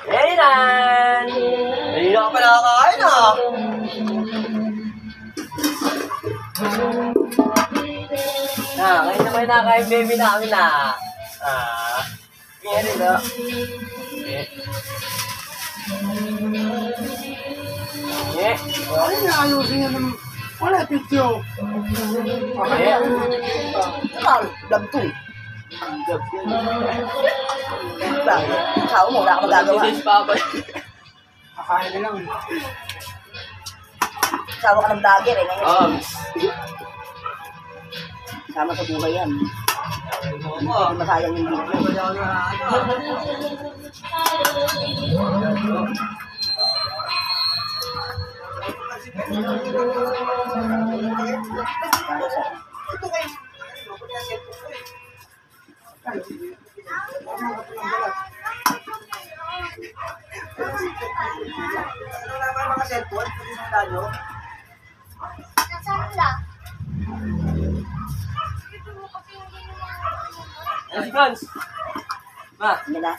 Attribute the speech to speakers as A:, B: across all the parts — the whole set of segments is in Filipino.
A: Hey, Nan! Hindi na ka pa nakakain, ah. Ngayon na may nakakain baby namin, ah. Ngayon rin, ah.
B: Ay, naayusin niya naman. Wala, picture.
C: Dab to eh. Sao mo, wala ka magagawa.
B: Kakain na lang.
C: Sawa ka ng vlogger eh. Ngayon,
A: Oh.
C: sama sa buhay yan. Hindi masayang yung video.
A: Yes, Franz. Ma.
C: Hindi na.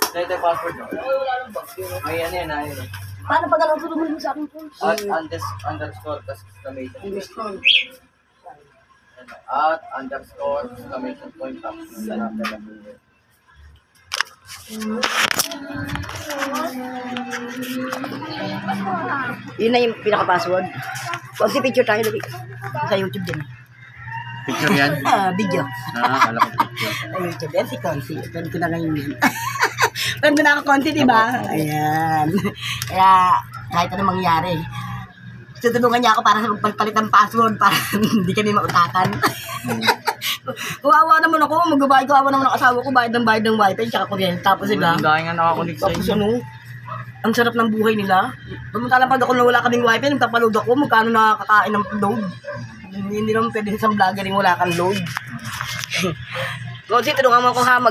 A: Ito yung password mo. May ano yan, ayun.
C: Paano pag alam ko mo sa akin po?
A: At underscore exclamation.
B: Gusto.
A: At underscore exclamation point.
C: Yun na yung pinaka-password. Huwag si picture tayo lagi. Sa YouTube din.
A: Picture yan?
C: Video.
A: Alam ko picture.
C: Sa YouTube din, si Consi. Pwede ko na ngayon yan. Pwede ko na ako Consi, diba? Ayan. Kaya, kahit ano mangyari. Tutulungan niya ako para sa magpalit ng password para hindi kami mautakan. Kuwawa naman ako, magbabayad ko naman ang asawa ko, bayad ng wifi, tsaka kuryente. Tapos sila,
A: Dahil nga nakakunik sa
C: tapos
A: inyo.
C: ano, ang sarap ng buhay nila. Samantalang pag ako na wala kaming wifi, nagpapaload ako, magkano nakakain ng load. Hindi naman pwede sa vlogger yung wala kang load. Kasi tulungan mo ako ha,